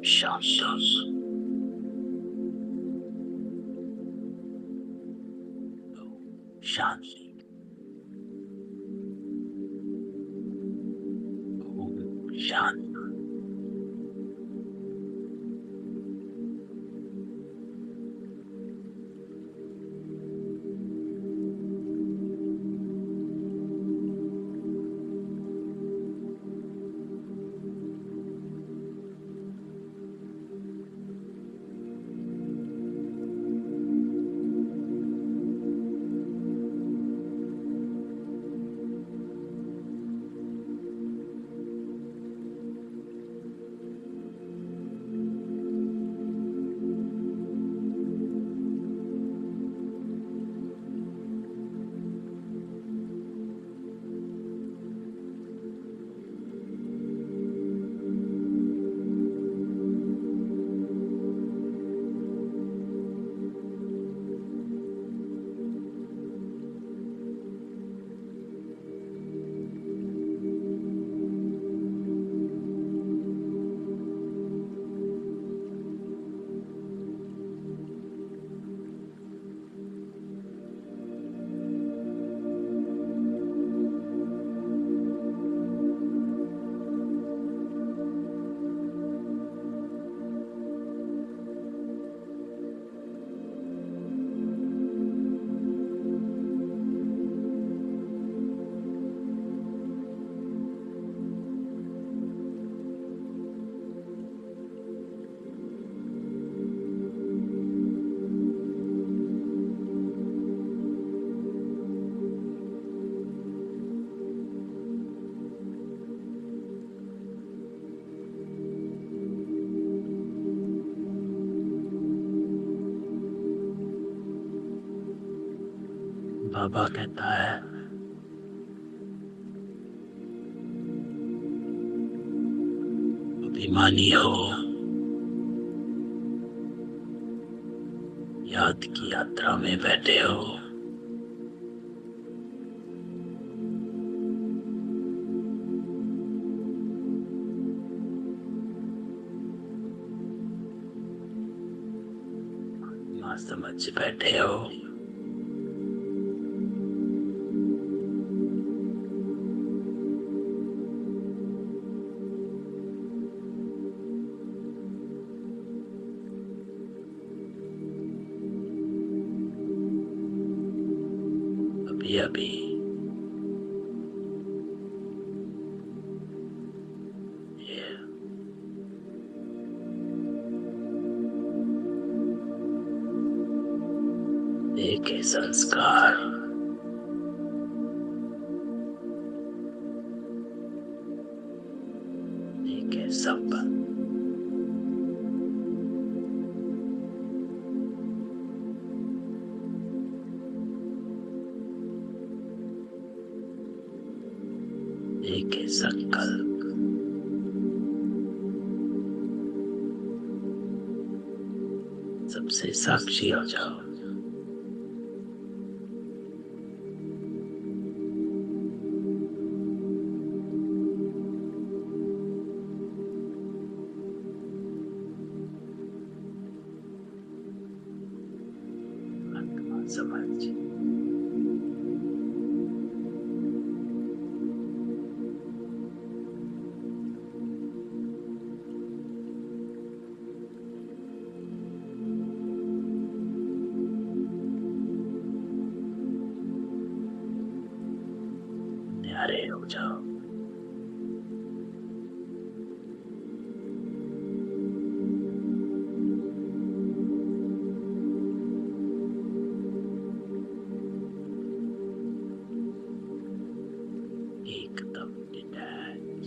शांति। शांति। शांति। बाबा कहता है, अभिमानी हो, याद की यात्रा में बैठे हो। मां समझ बैठे हो। अभी अभी देखे संस्कार, देखे संपन्न, देखे संकल्प, सबसे साक्षी हो जाओ। आत्मा समझ, न्यारे हो जाओ। एकदम डिटैच,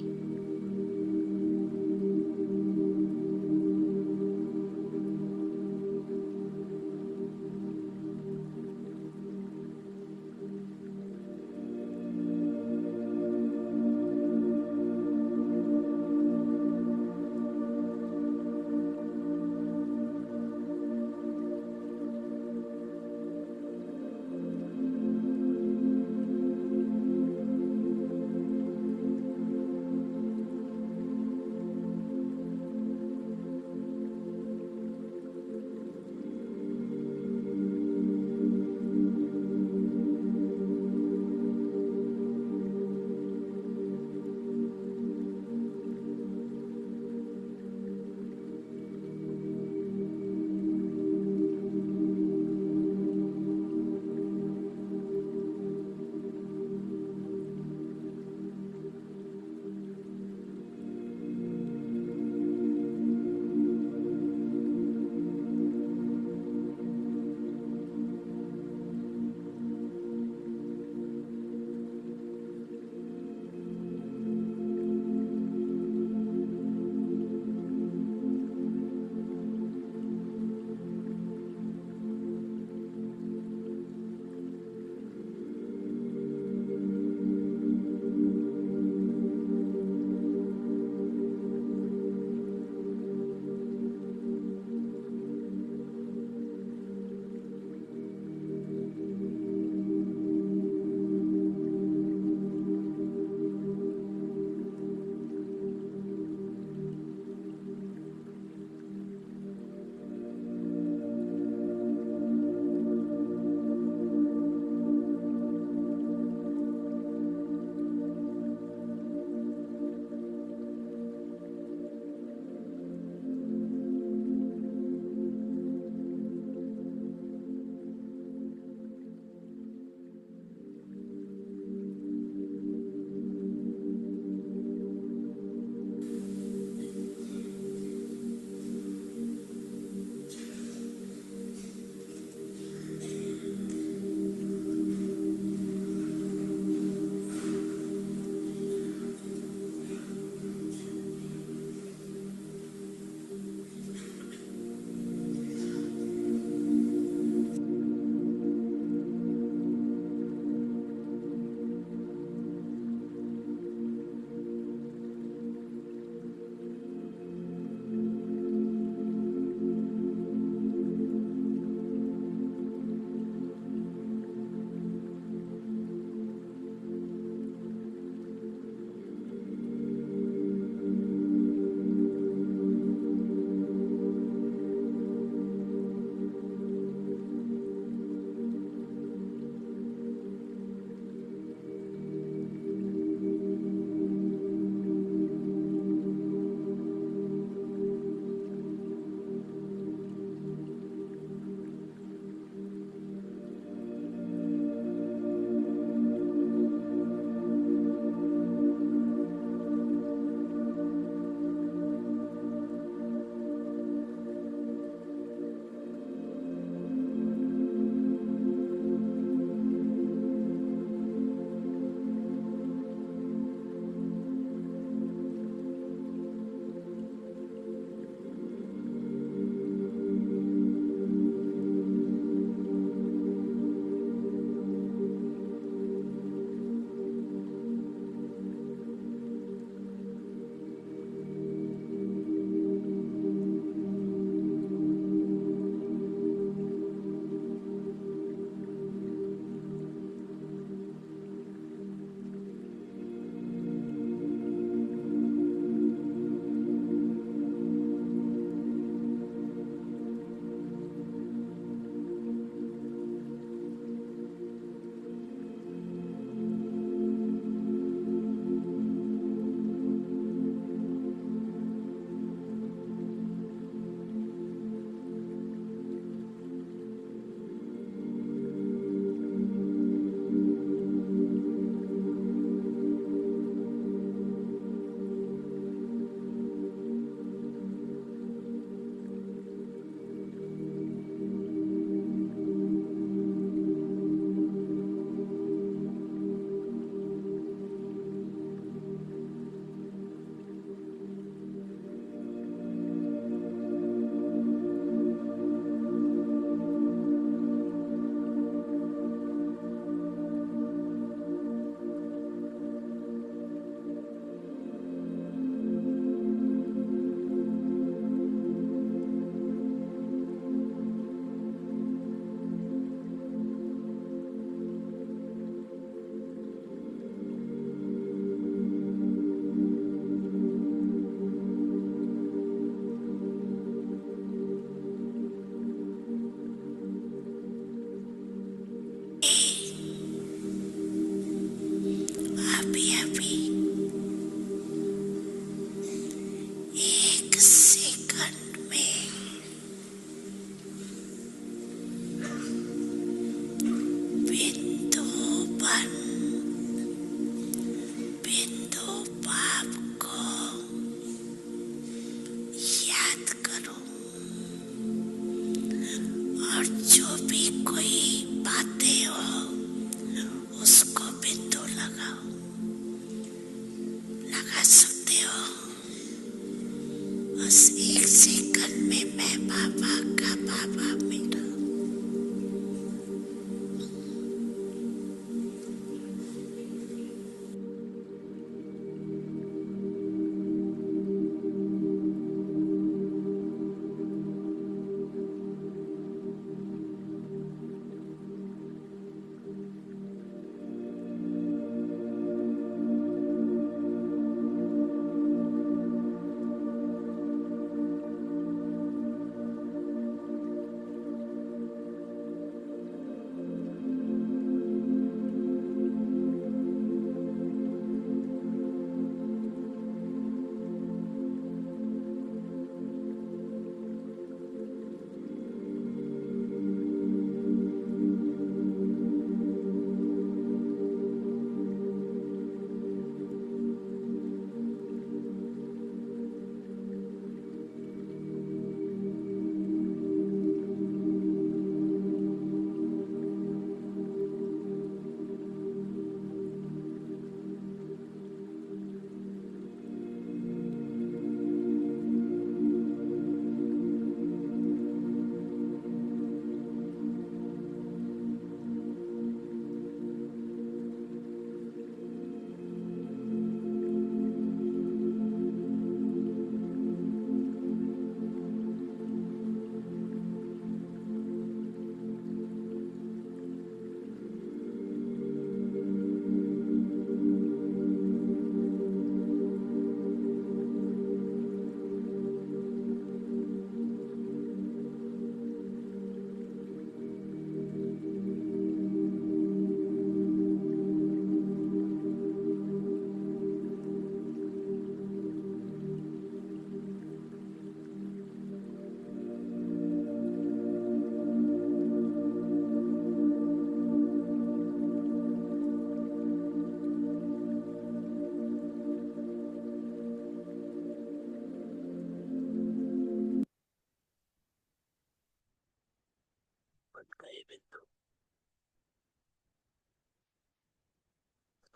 गए बिंदु।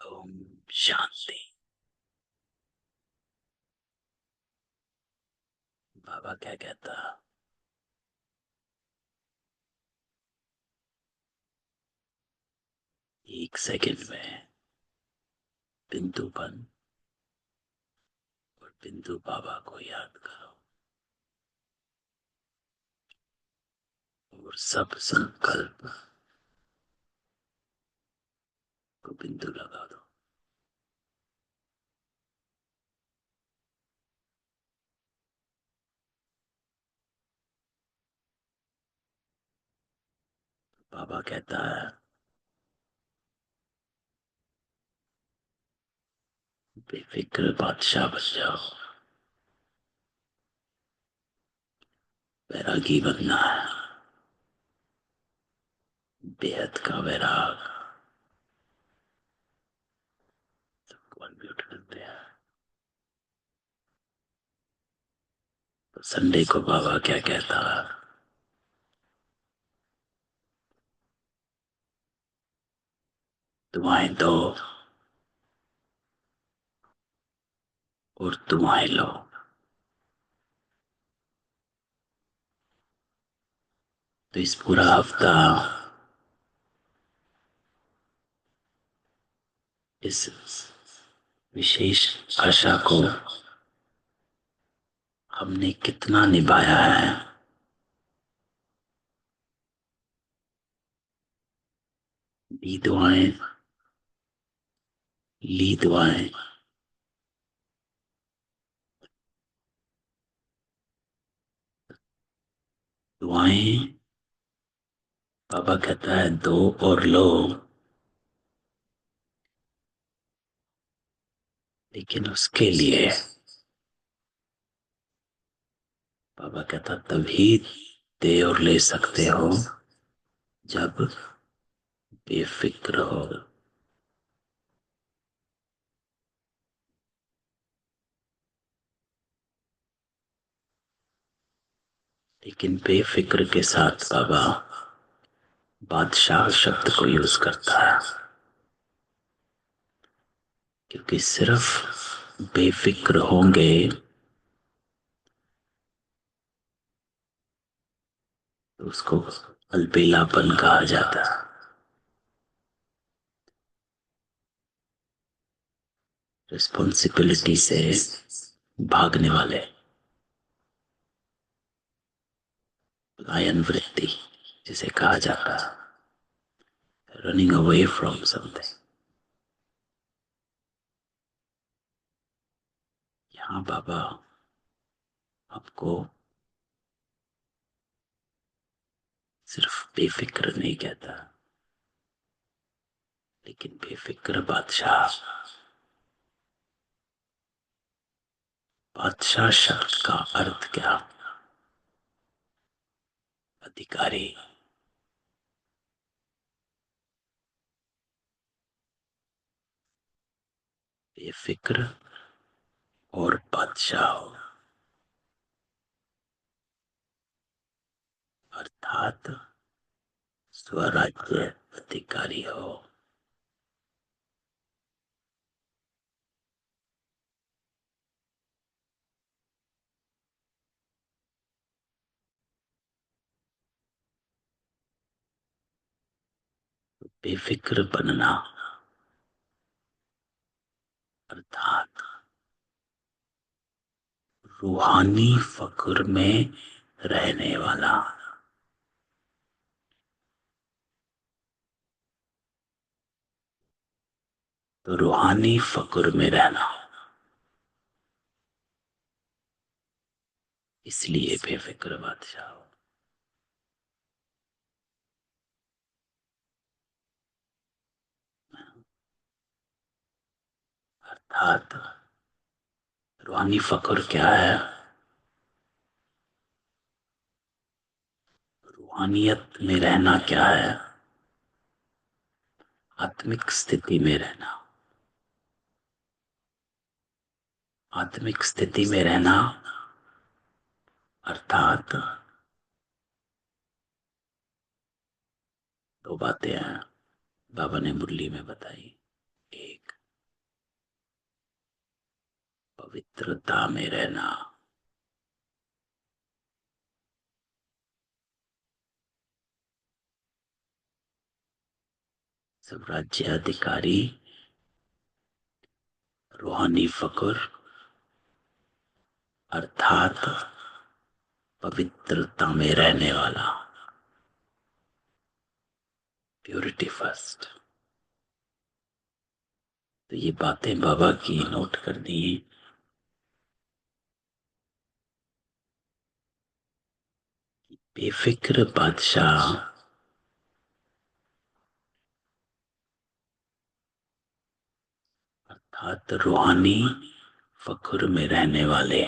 ओम शांति। बाबा क्या कहता? एक सेकंड में बिंदु बन और बिंदु बाबा को याद करो और सब संकल्प को बिंदु लगा दो। बाबा कहता है बेफिक्र बादशाह बन जाओ। वैरागी बनना है, बेहद का वैराग। सबको अनम्यूट करते हैं। तो संडे को बाबा क्या कहता है? दुआएं दो और दुआएं लो। तो इस पूरा हफ्ता इस विशेष आशा को हमने कितना निभाया है? दी दुआएं, ली दुआएं। दुआएं बाबा कहता है दो और लो, लेकिन उसके लिए बाबा कहता तभी दे और ले सकते हो जब बेफिक्र हो। लेकिन बेफिक्र के साथ बाबा बादशाह शब्द को यूज करता है, क्योंकि सिर्फ बेफिक्र होंगे तो उसको अलबेलापन कहा जाता है। रिस्पॉन्सिबिलिटी से भागने वाले, लायन वृत्ति जिसे कहा जाता है, रनिंग अवे फ्रॉम समथिंग। यहाँ बाबा आपको सिर्फ बेफिक्र नहीं कहता, लेकिन बेफिक्र बादशाह। बादशाह शब्द का अर्थ क्या? अधिकारी। बेफिक्र और बादशाह हो, अर्थात स्वराज्य अधिकारी हो। बेफिक्र बनना अर्थात रूहानी फक्र में रहने वाला। तो रूहानी फक्र में रहना, इसलिए बेफिक्र बादशाह हो। अर्थात रूहानी फक्र क्या है? रूहानियत में रहना क्या है? आत्मिक स्थिति में रहना। आत्मिक स्थिति में रहना अर्थात बातें हैं बाबा ने मुरली में बताई। एक, पवित्रता में रहना। सब राज्य अधिकारी रूहानी फक्र अर्थात पवित्रता में रहने वाला, प्योरिटी फर्स्ट। तो ये बातें बाबा की नोट कर दी। बेफिक्र बादशाह अर्थात रूहानी फक्र में रहने वाले,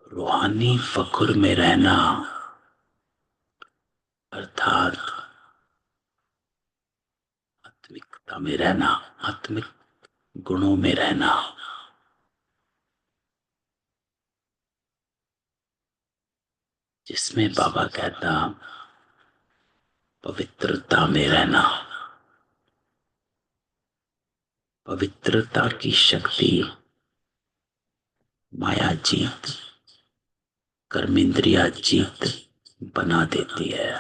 रूहानी फक्र में रहना अर्थात आत्मिकता में रहना, आत्मिक गुणों में रहना। जिसमें बाबा कहता पवित्रता में रहना। पवित्रता की शक्ति माया जीत, कर्मेंद्रिया जीत बना देती है।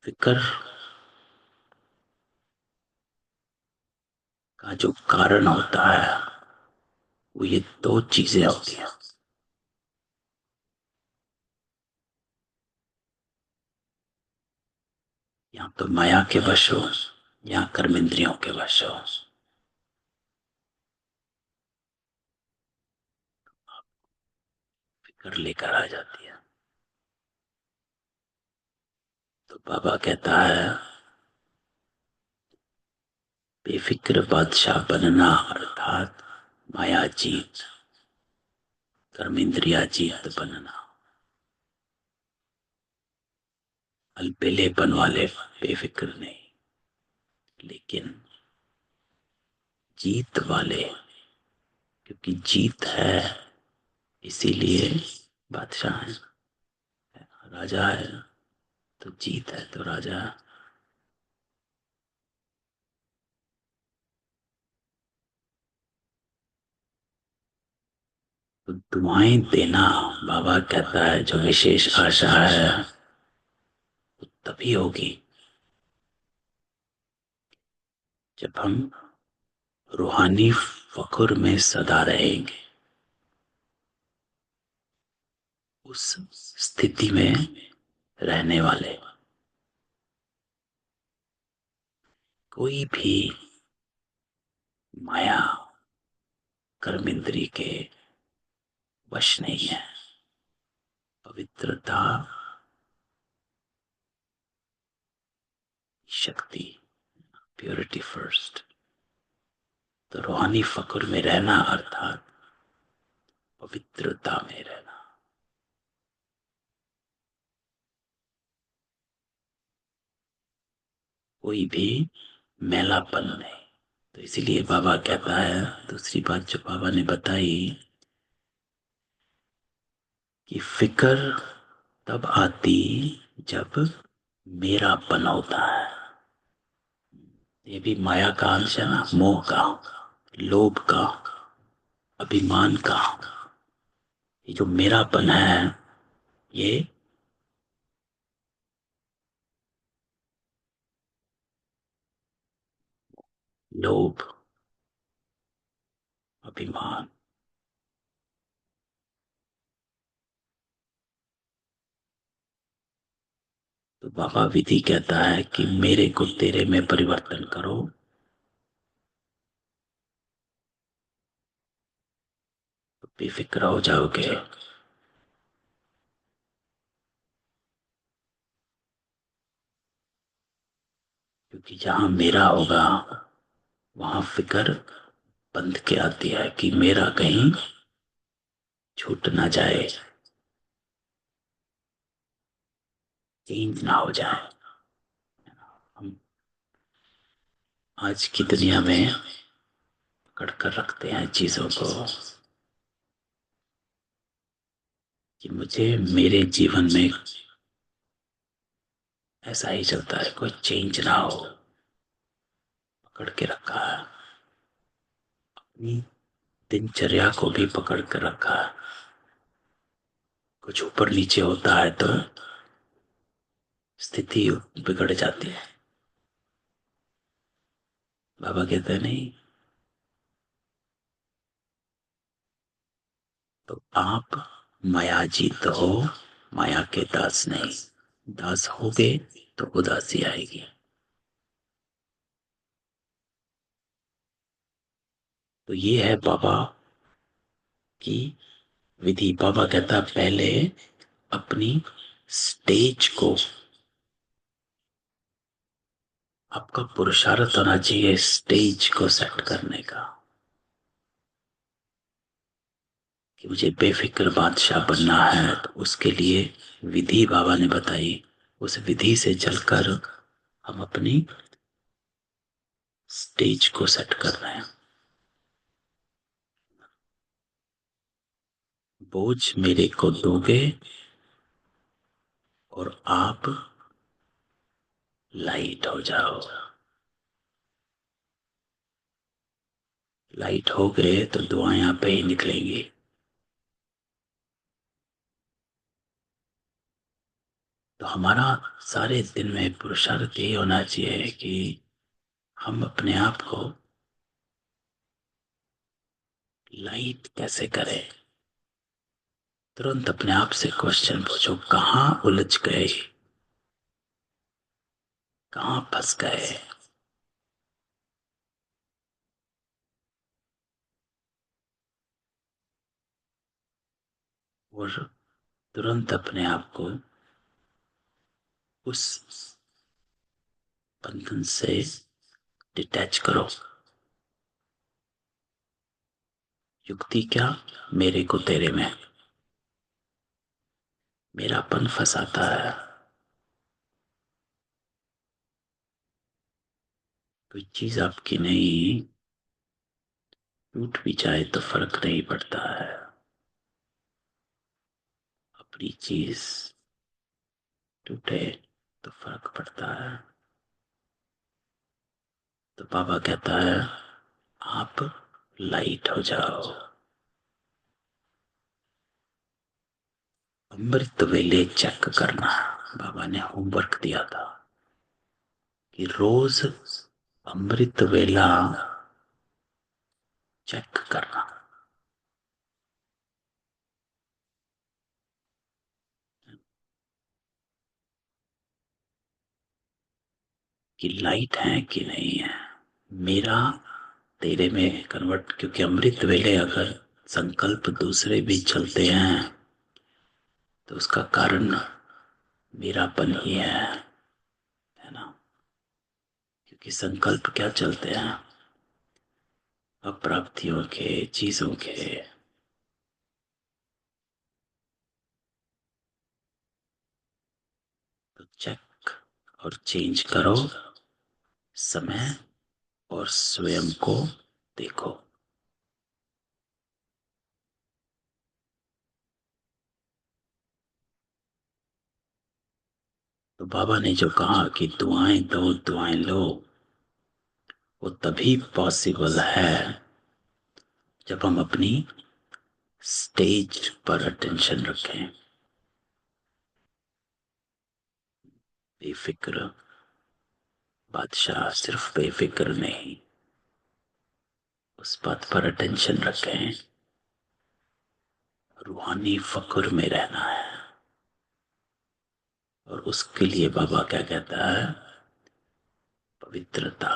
फिक्र का जो कारण होता है वो ये दो चीजें होती हैं। या तो माया के वश हो या कर्मेंद्रियों के वश हो। फिक्र लेकर आ जाती है। तो बाबा कहता है बेफिक्र बादशाह बनना अर्थात माया जीत, कर्मेंद्रिया जीत बनना। अल्पेलेपन वाले बेफिक्र नहीं, लेकिन जीत वाले, क्योंकि जीत है इसीलिए बादशाह है, राजा है तो जीत है तो राजा है। तो दुआएं देना बाबा कहता है जो विशेष आशा है वो तभी होगी जब हम रूहानी फक्र में सदा रहेंगे। उस स्थिति में रहने वाले कोई भी माया कर्म इंद्री के वश नहीं है। पवित्रता शक्ति, प्योरिटी फर्स्ट। तो रूहानी फक्र में रहना अर्थात पवित्रता में रहना। कोई भी मैलापन नहीं। तो इसीलिए बाबा कहता है, दूसरी बात जो बाबा ने बताई कि फिक्र तब आती जब मेरापन होता है। ये भी माया का अंश है ना, मोह का, लोभ का, अभिमान का। ये जो मेरापन है ये लोभ, अभिमान। तो बाबा विधि कहता है कि मेरे को तेरे में परिवर्तन करो, तो बेफिक्र हो जाओगे। क्योंकि जहां मेरा होगा वहां फिक्र बंध के आती है कि मेरा कहीं छूट ना जाए, चेंज ना हो जाए। हम आज की दुनिया में पकड़ कर रखते हैं चीजों को, कि मुझे मेरे जीवन में ऐसा ही चलता है, कोई चेंज ना हो। पकड़ के रखा है, अपनी दिनचर्या को भी पकड़ कर रखा है। कुछ ऊपर नीचे होता है तो स्थिति बिगड़ जाती है। बाबा कहते हैं नहीं, तो आप मायाजीत हो, माया के दास नहीं। दास होगे तो उदासी आएगी। तो ये है बाबा की विधि। बाबा कहता है पहले अपनी स्टेज को, आपका पुरुषार्थ होना चाहिए स्टेज को सेट करने का, कि मुझे बेफिक्र बादशाह बनना है। तो उसके लिए विधि बाबा ने बताई। उस विधि से चलकर हम अपनी स्टेज को सेट कर रहे हैं। बोझ मेरे को दोगे और आप लाइट हो जाओ। लाइट हो गए तो दुआएं आप पे ही निकलेंगी। तो हमारा सारे दिन में पुरुषार्थ यही होना चाहिए कि हम अपने आप को लाइट कैसे करें। तुरंत अपने आप से क्वेश्चन पूछो, कहाँ उलझ गए, कहाँ फंस गए। और तुरंत अपने आप को उस बंधन से डिटैच करो। युक्ति क्या, मेरे को तेरे में, मेरापन फंसाता है। कोई चीज आपकी नहीं, टूट भी जाए तो फर्क नहीं पड़ता है। अपनी चीज टूटे तो फर्क पड़ता है। तो बाबा कहता है आप लाइट हो जाओ। अमृत वेले चेक करना, बाबा ने होमवर्क दिया था कि रोज अमृत वेला चेक करना, कि लाइट है कि नहीं है। मेरा तेरे में कन्वर्ट, क्योंकि अमृत वेले अगर संकल्प दूसरे भी चलते हैं तो उसका कारण मेरापन ही है ना। क्योंकि संकल्प क्या चलते हैं, अप्राप्तियों के, चीजों के। तो चेक और चेंज करो, समय और स्वयं को देखो। तो बाबा ने जो कहा कि दुआएं दो दुआएं लो, वो तभी पॉसिबल है जब हम अपनी स्टेज पर अटेंशन रखें। बेफिक्र बादशाह सिर्फ बेफिक्र नहीं, उस बात पर अटेंशन रखें, रूहानी फक्र में रहना है। और उसके लिए बाबा क्या कहता है, पवित्रता।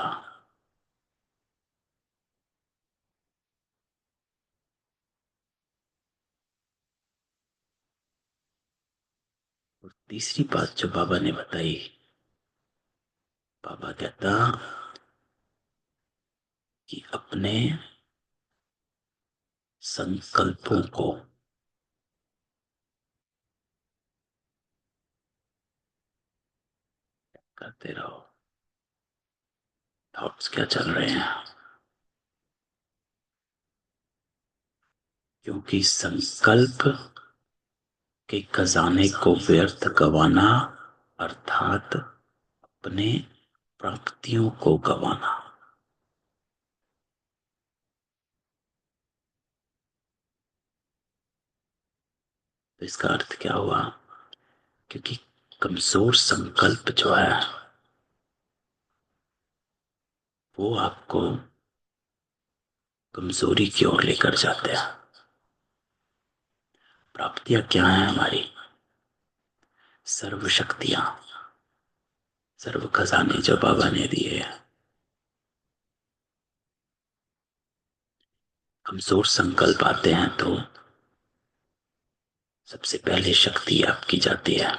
और तीसरी बात जो बाबा ने बताई, बाबा कहता कि अपने संकल्पों को करते रहो। थॉट्स क्या चल रहे हैं, क्योंकि संकल्प कि खजाने को व्यर्थ गंवाना अर्थात अपने प्राप्तियों को गंवाना। तो इसका अर्थ क्या हुआ? क्योंकि कमजोर संकल्प जो है वो आपको कमजोरी की ओर लेकर जाते हैं। प्राप्तियां क्या है हमारी? सर्व शक्तियां, सर्व खजाने जो बाबा ने दिए हैं। कमजोर संकल्प आते हैं तो सबसे पहले शक्ति आपकी जाती है।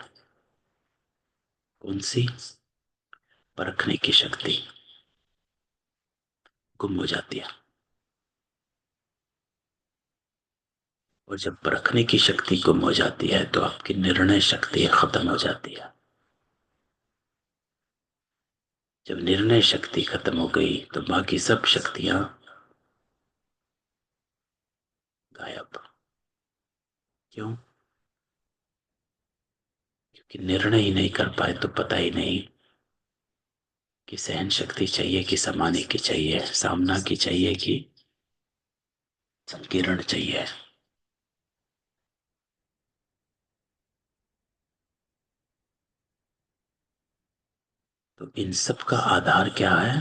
कौन सी? परखने की शक्ति गुम हो जाती है। और जब परखने की शक्ति गुम हो जाती है तो आपकी निर्णय शक्ति खत्म हो जाती है। जब निर्णय शक्ति खत्म हो गई तो बाकी सब शक्तियां गायब। क्यों? क्योंकि निर्णय ही नहीं कर पाए तो पता ही नहीं कि सहन शक्ति चाहिए कि समाने की चाहिए, सामना की चाहिए कि संकीर्ण चाहिए। तो इन सब का आधार क्या है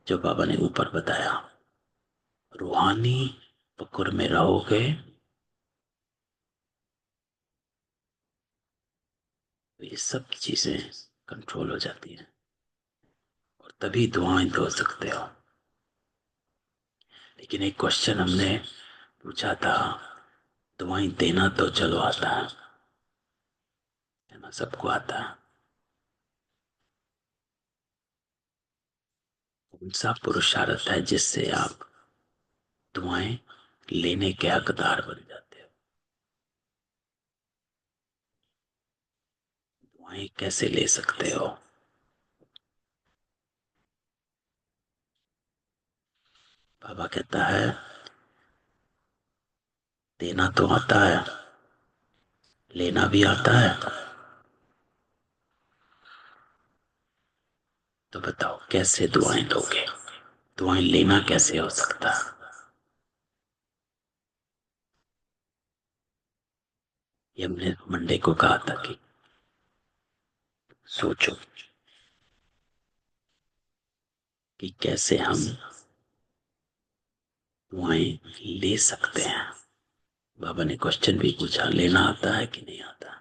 जो बाबा ने ऊपर बताया? रूहानी पकड़ में रहोगे तो ये सब चीजें कंट्रोल हो जाती हैं और तभी दुआएं दो सकते हो। लेकिन एक क्वेश्चन हमने पूछा था, दुआएं देना तो चलो आता है ना, सबको आता है। कौन सा पुरुषार्थ है जिससे आप दुआएं लेने के हकदार बन जाते हो? दुआएं कैसे ले सकते हो? बाबा कहता है देना तो आता है, लेना भी आता है। तो बताओ कैसे दुआएं लोगे? दुआएं लेना कैसे हो सकता है? ये हमने मंडे को कहा था कि सोचो कि कैसे हम दुआएं ले सकते हैं। बाबा ने क्वेश्चन भी पूछा, लेना आता है कि नहीं आता?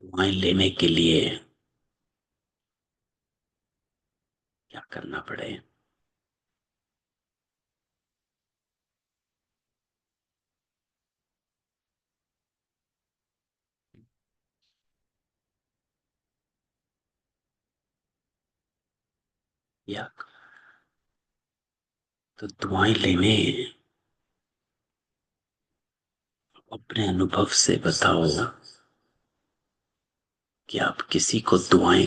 दुआएं लेने के लिए क्या करना पड़े? या तो दुआएं लेने अपने अनुभव से बताओ कि आप किसी को दुआएं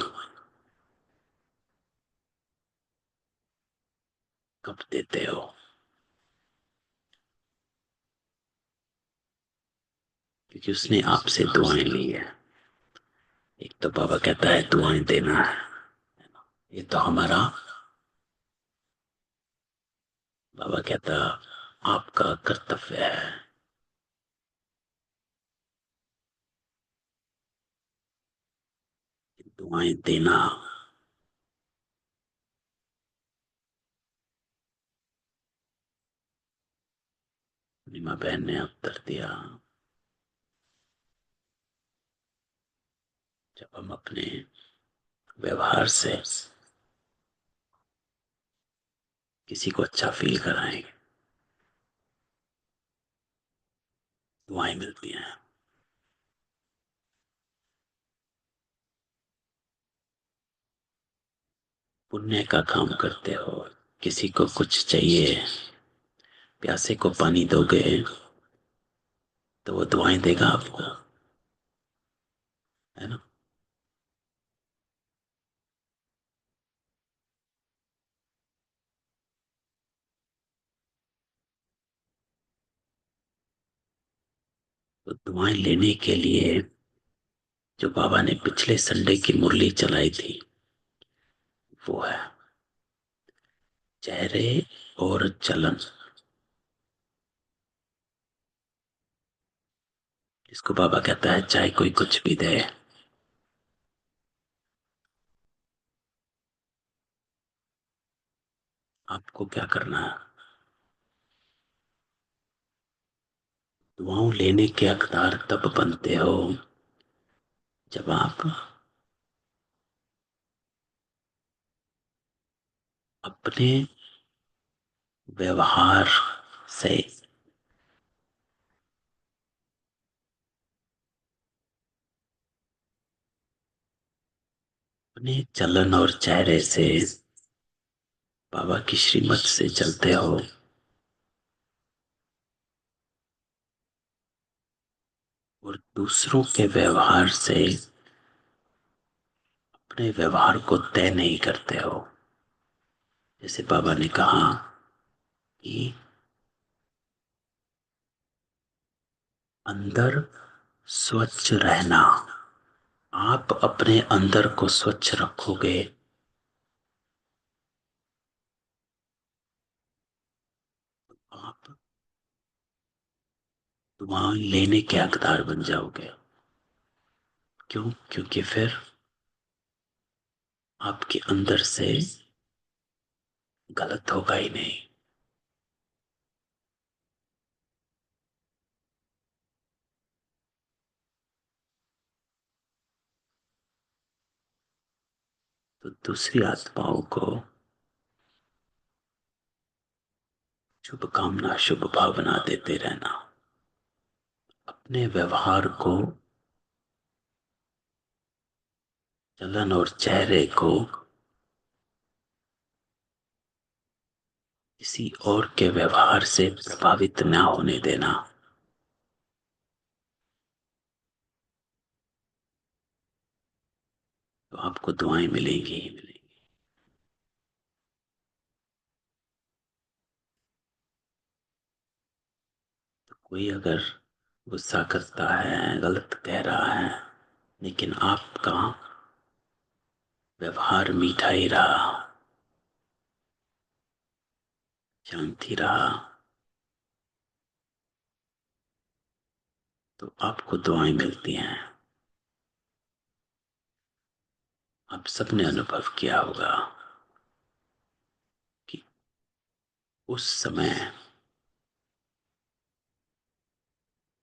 कब देते हो? क्योंकि उसने आपसे दुआएं ली है। एक तो बाबा कहता है दुआएं देना है, ये तो हमारा, बाबा कहता आपका कर्तव्य है। दुआएं देना। नीमा बहन ने उत्तर दिया, जब हम अपने व्यवहार से किसी को अच्छा फील कराएंगे, दुआएं मिलती हैं। पुण्य का काम करते हो, किसी को कुछ चाहिए, प्यासे को पानी दोगे तो वो दुआएं देगा आपको, है ना? तो दुआएं लेने के लिए जो बाबा ने पिछले संडे की मुरली चलाई थी वो है चेहरे और चलन, जिसको बाबा कहता है चाहे कोई कुछ भी दे, आपको क्या करना है। दुआओं लेने के हकदार तब बनते हो जब आप अपने व्यवहार से, अपने चलन और चेहरे से बाबा की श्रीमत से चलते हो, और दूसरों के व्यवहार से अपने व्यवहार को तय नहीं करते हो। जैसे बाबा ने कहा कि अंदर स्वच्छ रहना, आप अपने अंदर को स्वच्छ रखोगे, आप दुआ लेने के हकदार बन जाओगे। क्यों? क्योंकि फिर आपके अंदर से गलत होगा ही नहीं। तो दूसरी आत्माओं को शुभ कामना शुभ भावना देते रहना, अपने व्यवहार को, चलन और चेहरे को किसी और के व्यवहार से प्रभावित ना होने देना। तो आपको दुआएं मिलेंगी ही मिलेंगी। तो कोई अगर गुस्सा करता है, गलत कह रहा है, लेकिन आपका व्यवहार मीठा ही रहा, शांति रहा, तो आपको दुआएं मिलती हैं। आप सबने अनुभव किया होगा कि उस समय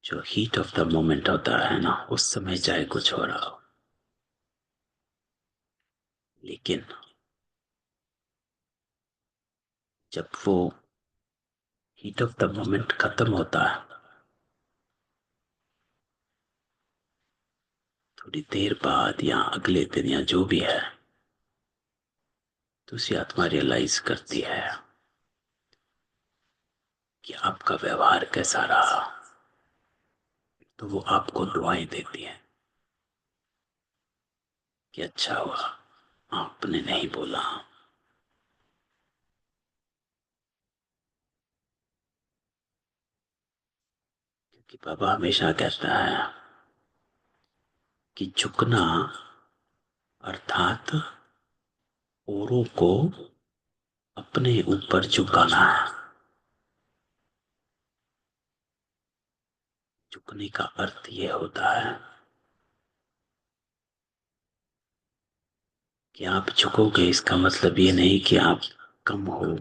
जो हीट ऑफ द मोमेंट होता है ना, उस समय चाहे कुछ हो रहा हो, लेकिन जब वो हीट ऑफ द मोमेंट खत्म होता है, थोड़ी देर बाद या अगले दिन या जो भी है, दूसरी आत्मा रियलाइज करती है कि आपका व्यवहार कैसा रहा, तो वो आपको दुआएं देती है कि अच्छा हुआ आपने नहीं बोला। क्योंकि बाबा हमेशा कहता है कि झुकना अर्थात औरों को अपने ऊपर झुकाना है। झुकने का अर्थ यह होता है कि आप झुकोगे, इसका मतलब ये नहीं कि आप कम हो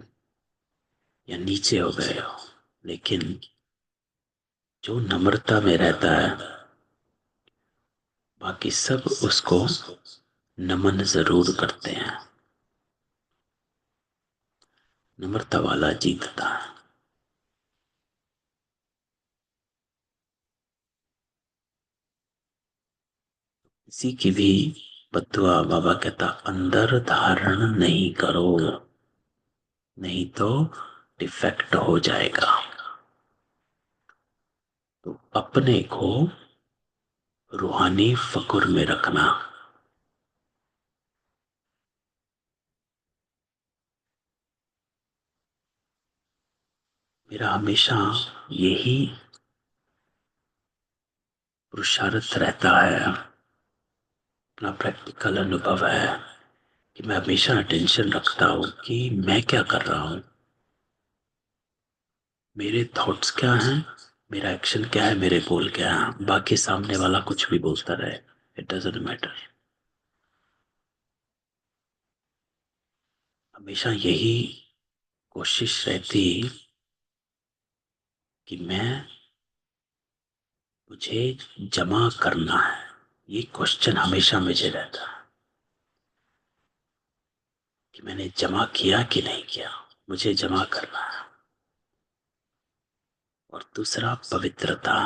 या नीचे हो गए हो, लेकिन जो नम्रता में रहता है बाकी सब उसको नमन जरूर करते हैं। नम्रता वाला जीतता है। किसी की भी बद्दुआ बाबा कहता अंदर धारण नहीं करो, नहीं तो डिफेक्ट हो जाएगा। तो अपने को रूहानी फकुर में रखना। मेरा हमेशा यही पुरुषार्थ रहता है, अपना प्रैक्टिकल अनुभव है कि मैं हमेशा अटेंशन रखता हूँ कि मैं क्या कर रहा हूँ, मेरे थॉट्स क्या हैं, मेरा एक्शन क्या है, मेरे गोल क्या है। बाकी सामने वाला कुछ भी बोलता रहे, इट डजेंट मैटर। हमेशा यही कोशिश रहती कि मुझे जमा करना है। ये क्वेश्चन हमेशा मुझे रहता है कि मैंने जमा किया कि नहीं किया, मुझे जमा करना है। और दूसरा पवित्रता,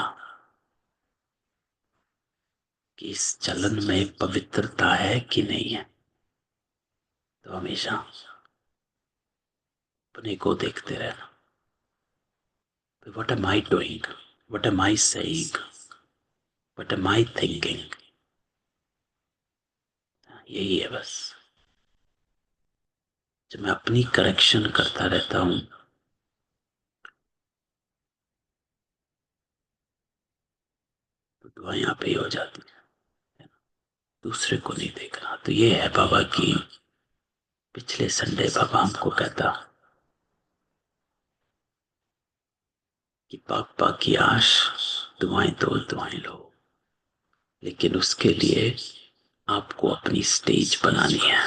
कि इस चलन में पवित्रता है कि नहीं है। तो हमेशा अपने को देखते रहना, what am I doing, what am I saying, what am I thinking. यही है बस। जब मैं अपनी करेक्शन करता रहता हूँ तो दुआ यहाँ पे ही हो जाती है, दूसरे को नहीं देखना। तो ये है बाबा की। पिछले संडे बाबा हमको कहता कि पापा की आश, दुआएं दो दुआएं लो, लेकिन उसके लिए आपको अपनी स्टेज बनानी है,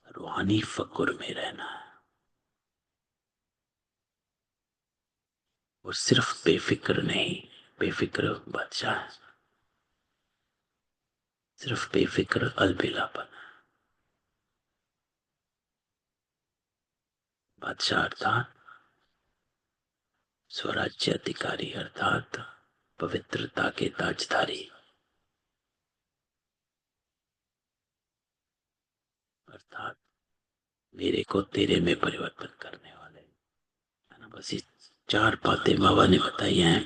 रूहानी फकुर में रहना है। और सिर्फ बेफिक्र नहीं, बेफिक्र बादशाह है, सिर्फ बेफिक्र अलबेलापन। बादशाह अर्थात स्वराज्य अधिकारी, अर्थात पवित्रता के ताजधारी, अर्थात मेरे को तेरे में परिवर्तन करने वाले, है ना। बस ये चार बातें बाबा ने बताई हैं,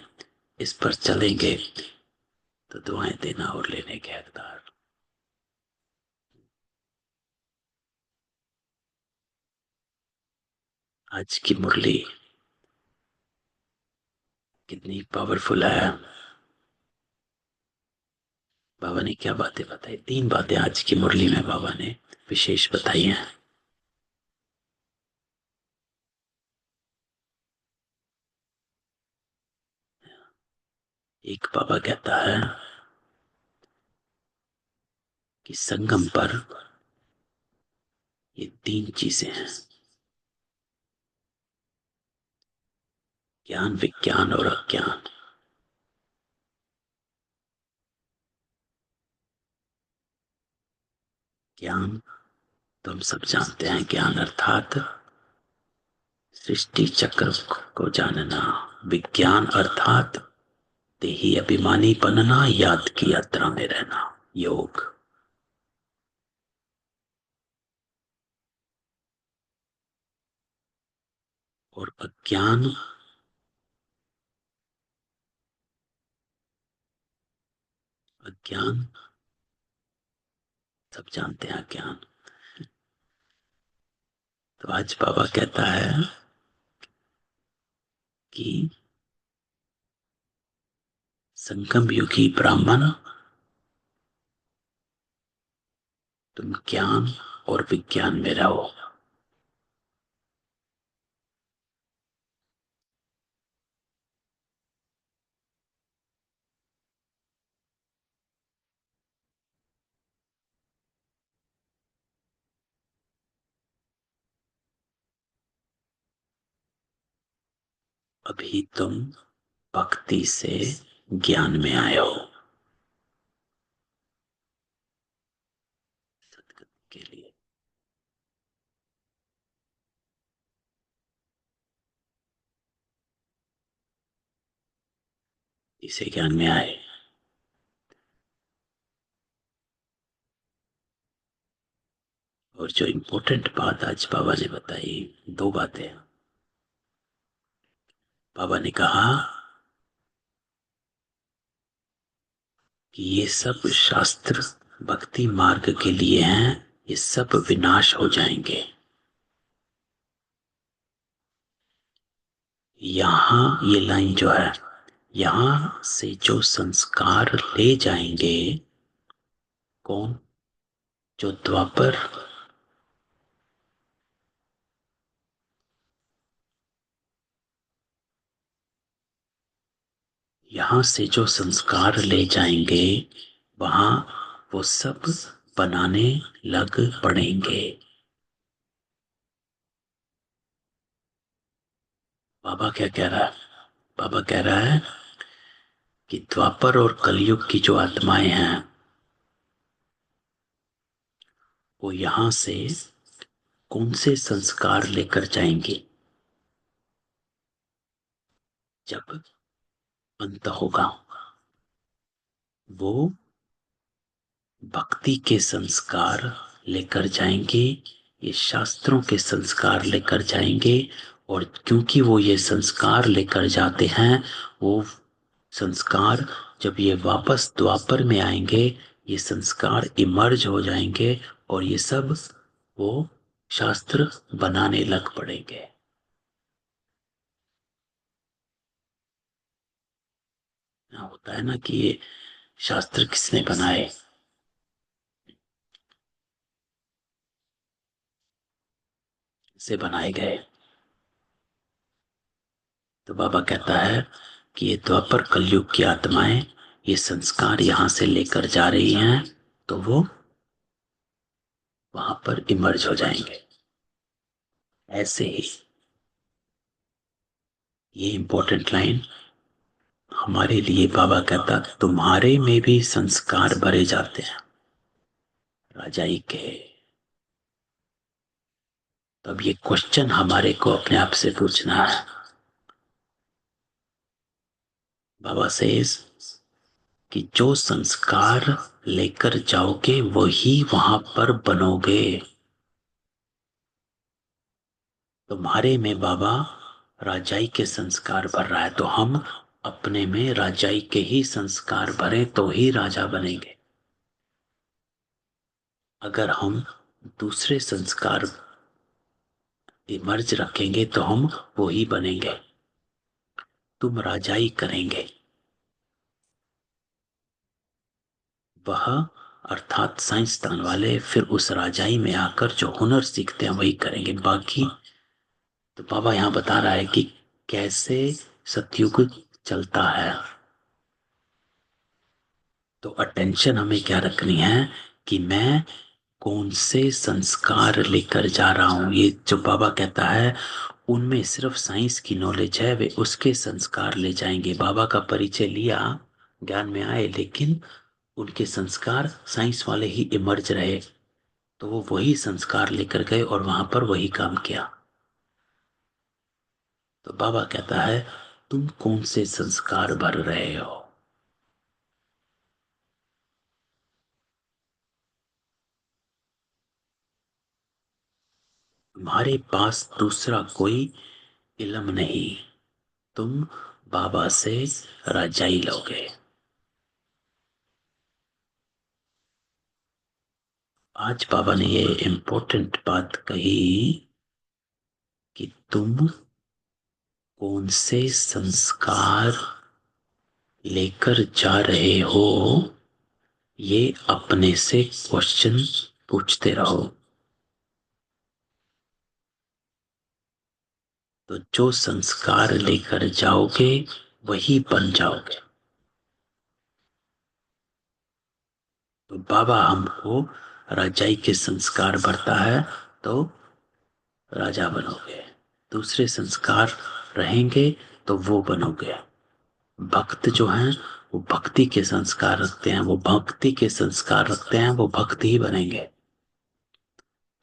इस पर चलेंगे तो दुआएं देना और लेने के हकदार। आज की मुरली कितनी पावरफुल है। बाबा ने क्या बातें बताई, तीन बातें आज की मुरली में बाबा ने विशेष बताई हैं। एक बाबा कहता है कि संगम पर ये तीन चीजें हैं, ज्ञान, विज्ञान और अज्ञान। ज्ञान तो हम सब जानते हैं, ज्ञान अर्थात सृष्टि चक्र को जानना। विज्ञान अर्थात देही अभिमानी बनना, याद की यात्रा में रहना, योग। और अज्ञान, अज्ञान सब जानते हैं अज्ञान। तो आज बाबा कहता है कि संगम युगी ब्राह्मण, तुम ज्ञान और विज्ञान में रहो। अभी तुम भक्ति से ज्ञान में आए हो, सदगति के लिए। इसे ज्ञान में आए। और जो इम्पोर्टेंट बात आज बाबा ने बताई, दो बातें। बाबा ने कहा कि ये सब शास्त्र भक्ति मार्ग के लिए हैं, ये सब विनाश हो जाएंगे। यहां ये लाइन जो है, यहां से जो संस्कार ले जाएंगे, कौन? जो द्वापर, यहां से जो संस्कार ले जाएंगे वहां वो सब बनाने लग पड़ेंगे। बाबा क्या कह रहा है? बाबा कह रहा है कि द्वापर और कलयुग की जो आत्माएं हैं वो यहां से कौन से संस्कार लेकर जाएंगे जब अंत होगा? वो भक्ति के संस्कार लेकर जाएंगे, ये शास्त्रों के संस्कार लेकर जाएंगे। और क्योंकि वो ये संस्कार लेकर जाते हैं, वो संस्कार जब ये वापस द्वापर में आएंगे, ये संस्कार इमर्ज हो जाएंगे और ये सब वो शास्त्र बनाने लग पड़ेंगे। होता है ना कि ये शास्त्र किसने बनाए? से बनाए गए। तो बाबा कहता है कि ये द्वापर कलयुग की आत्माएं ये संस्कार यहां से लेकर जा रही हैं, तो वो वहां पर इमर्ज हो जाएंगे। ऐसे ही ये इंपॉर्टेंट लाइन हमारे लिए बाबा कहता, तुम्हारे में भी संस्कार भरे जाते हैं राजाई के। तब ये क्वेश्चन हमारे को अपने आप से पूछना है। बाबा सेज कि जो संस्कार लेकर जाओगे वही वहां पर बनोगे। तुम्हारे में बाबा राजाई के संस्कार भर रहा है, तो हम अपने में राजाई के ही संस्कार भरें तो ही राजा बनेंगे। अगर हम दूसरे संस्कार इमर्ज रखेंगे तो हम वो ही बनेंगे। तुम राजाई करेंगे, वह अर्थात साइंसदान वाले फिर उस राजाई में आकर जो हुनर सीखते हैं वही करेंगे। बाकी तो बाबा यहाँ बता रहा है कि कैसे सतयुग चलता है। तो अटेंशन हमें क्या रखनी है कि मैं कौन से संस्कार लेकर जा रहा हूं। ये जो बाबा कहता है उनमें सिर्फ साइंस की नॉलेज है, वे उसके संस्कार ले जाएंगे। बाबा का परिचय लिया, ज्ञान में आए, लेकिन उनके संस्कार साइंस वाले ही इमर्ज रहे, तो वो वही संस्कार लेकर गए और वहां पर वही काम किया। तो बाबा कहता है तुम कौन से संस्कार भर रहे हो? तुम्हारे पास दूसरा कोई इल्म नहीं, तुम बाबा से राजाई लोगे। आज बाबा ने ये इम्पोर्टेंट बात कही कि तुम कौन से संस्कार लेकर जा रहे हो, ये अपने से क्वेश्चन पूछते रहो। तो जो संस्कार लेकर जाओगे वही बन जाओगे। तो बाबा हमको राजाई के संस्कार भरता है तो राजा बनोगे। दूसरे संस्कार रहेंगे तो वो बनोगे। भक्त जो हैं वो भक्ति के संस्कार रखते हैं, वो भक्ति के संस्कार रखते हैं, वो भक्त ही बनेंगे।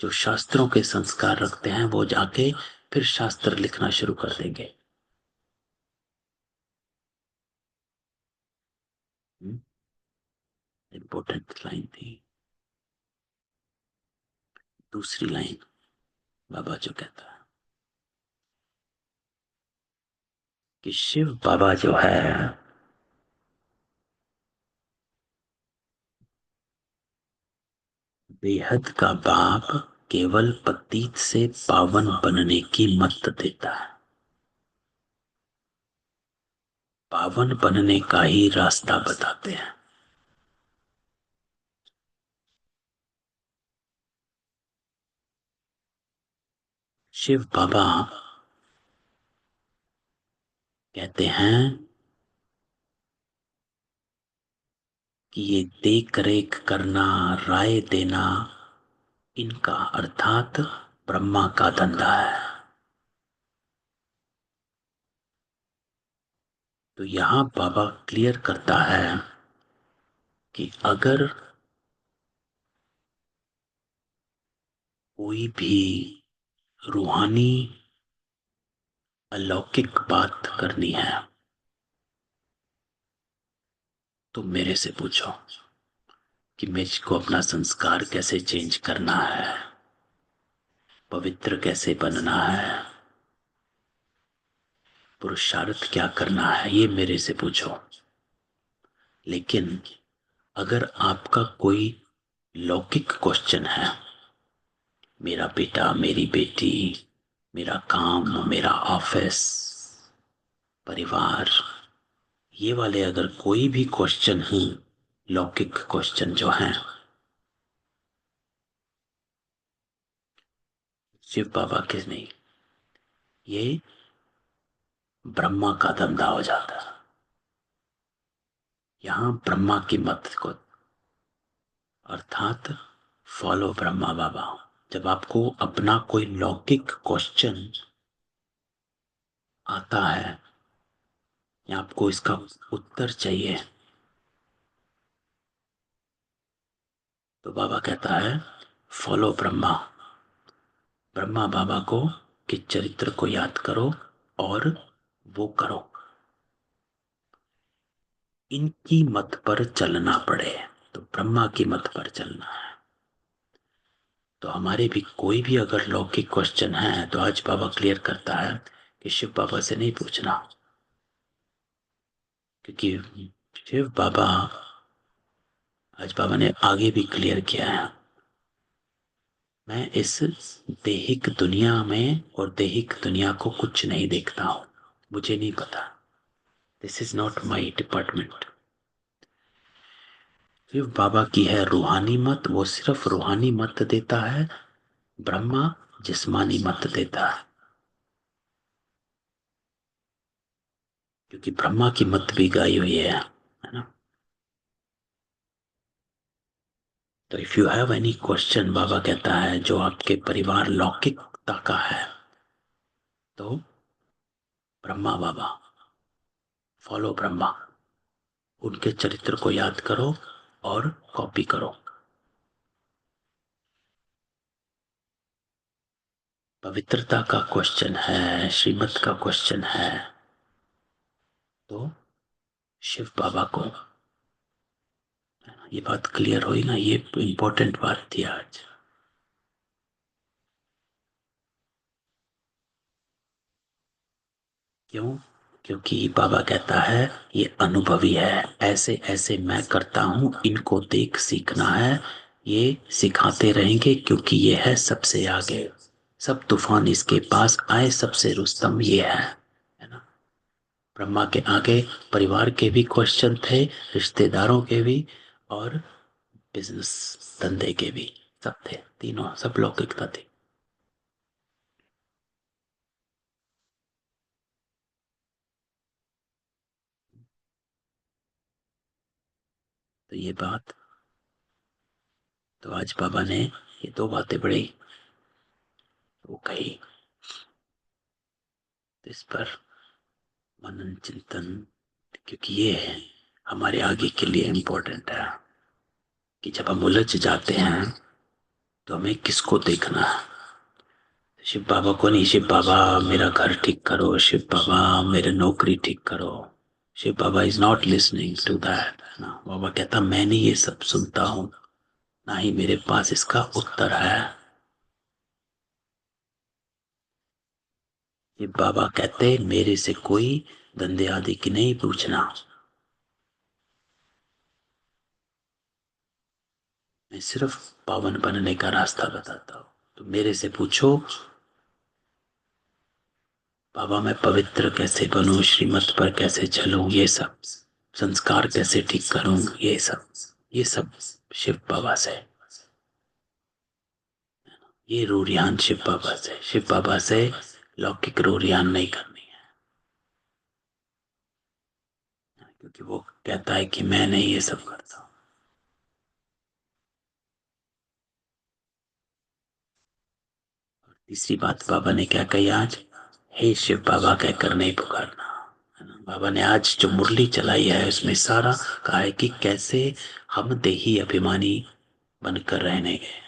जो शास्त्रों के संस्कार रखते हैं वो जाके फिर शास्त्र लिखना शुरू कर देंगे। इंपॉर्टेंट लाइन थी। दूसरी लाइन बाबा जो कहता है कि शिव बाबा जो है बेहद का बाप केवल पतित से पावन बनने की मत देता है। पावन बनने का ही रास्ता बताते हैं। शिव बाबा कहते हैं कि ये देख रेख करना, राय देना, इनका अर्थात ब्रह्मा का धंधा है। तो यहां बाबा क्लियर करता है कि अगर कोई भी रूहानी अलौकिक बात करनी है तो मेरे से पूछो कि मुझको अपना संस्कार कैसे चेंज करना है, पवित्र कैसे बनना है, पुरुषार्थ क्या करना है, ये मेरे से पूछो। लेकिन अगर आपका कोई लौकिक क्वेश्चन है, मेरा बेटा, मेरी बेटी, मेरा काम, मेरा ऑफिस, परिवार, ये वाले अगर कोई भी क्वेश्चन है, लौकिक क्वेश्चन जो हैं, शिव बाबा के नहीं, ये ब्रह्मा का धंधा हो जाता है। यहां ब्रह्मा की मत को, अर्थात फॉलो ब्रह्मा बाबा। जब आपको अपना कोई लौकिक क्वेश्चन आता है या आपको इसका उत्तर चाहिए, तो बाबा कहता है फॉलो ब्रह्मा। ब्रह्मा बाबा को के चरित्र को याद करो और वो करो। इनकी मत पर चलना पड़े तो ब्रह्मा की मत पर चलना है। तो हमारे भी कोई भी अगर लौकिक क्वेश्चन है तो आज बाबा क्लियर करता है कि शिव बाबा से नहीं पूछना, क्योंकि शिव बाबा, आज बाबा ने आगे भी क्लियर किया है, मैं इस देहिक दुनिया में और देहिक दुनिया को कुछ नहीं देखता हूं, मुझे नहीं पता, this is not my department. Shiv Baba की है रूहानी मत, वो सिर्फ रूहानी मत देता है। ब्रह्मा जिस्मानी मत देता है, क्योंकि ब्रह्मा की मत भी गाई हुई है ना। तो if you have any question, Baba कहता है, जो आपके परिवार लौकिकता का है, तो ब्रह्मा बाबा, फॉलो ब्रह्मा, उनके चरित्र को याद करो और कॉपी करो। पवित्रता का क्वेश्चन है, श्रीमत का क्वेश्चन है, तो शिव बाबा को, ये बात क्लियर हुई ना, ये इंपॉर्टेंट बात थी आज। क्यों? क्योंकि बाबा कहता है ये अनुभवी है, ऐसे ऐसे मैं करता हूं, इनको देख सीखना है, ये सिखाते रहेंगे, क्योंकि ये है सबसे आगे, सब तूफान इसके पास आए, सबसे रुस्तम ये है ना। ब्रह्मा के आगे परिवार के भी क्वेश्चन थे, रिश्तेदारों के भी, और बिजनेस धंधे के भी, सब थे, तीनों सब लौकिकता थी। तो ये बात, तो आज बाबा ने ये दो बातें बड़ी वो कही, तो इस पर मनन चिंतन, क्योंकि ये है हमारे आगे के लिए इम्पोर्टेंट है कि जब हम उलझ जाते हैं तो हमें किसको देखना है। शिव बाबा को नहीं, शिव बाबा मेरा घर ठीक करो, शिव बाबा मेरे नौकरी ठीक करो, Shiv Baba is not listening to that, है ना। बाबा कहता मैं नहीं ये सब सुनता हूं, ना ही मेरे पास इसका उत्तर है। ये बाबा कहते मेरे से कोई धंधे आदि की नहीं पूछना, मैं सिर्फ पावन बनने का रास्ता बताता हूं। तो मेरे से पूछो बाबा मैं पवित्र कैसे बनूं, श्रीमत पर कैसे चलूं, ये सब संस्कार कैसे ठीक करूं, ये सब शिव बाबा से, ये रूरियान शिव बाबा से, शिव बाबा से लौकिक रूरियान नहीं करनी है। क्योंकि वो कहता है कि मैं नहीं ये सब करता। तीसरी बात बाबा ने क्या कही आज, हे शिव बाबा कहकर नहीं पुकारना, है ना। बाबा ने आज जो मुरली चलाई है उसमें सारा कहा है कि कैसे हम देही अभिमानी बनकर रहने गए।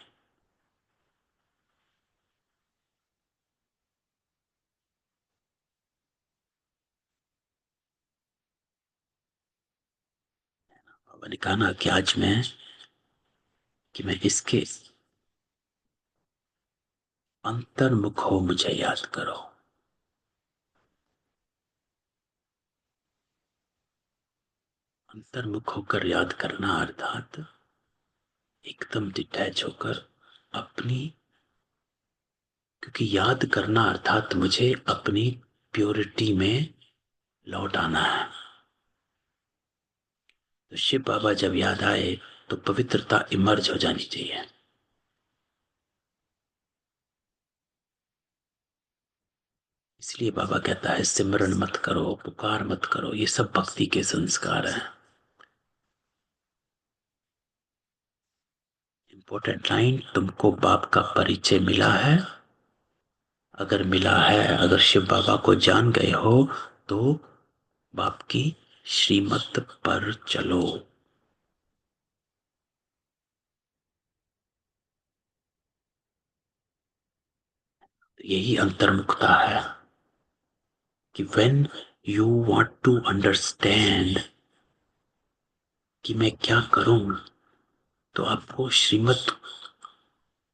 बाबा ने कहा ना कि आज मैं इसके अंतर्मुख हो मुझे याद करो। अंतर्मुख होकर याद करना अर्थात एकदम डिटैच होकर अपनी, क्योंकि याद करना अर्थात मुझे अपनी प्योरिटी में लौट आना है। तो शिव बाबा जब याद आए तो पवित्रता इमर्ज हो जानी चाहिए। इसलिए बाबा कहता है सिमरन मत करो, पुकार मत करो, ये सब भक्ति के संस्कार हैं। इंपॉर्टेंट लाइन, तुमको बाप का परिचय मिला है? अगर मिला है, अगर शिव बाबा को जान गए हो तो बाप की श्रीमत पर चलो। यही अंतर्मुखता है कि when you want to understand कि मैं क्या करूं, तो आपको श्रीमत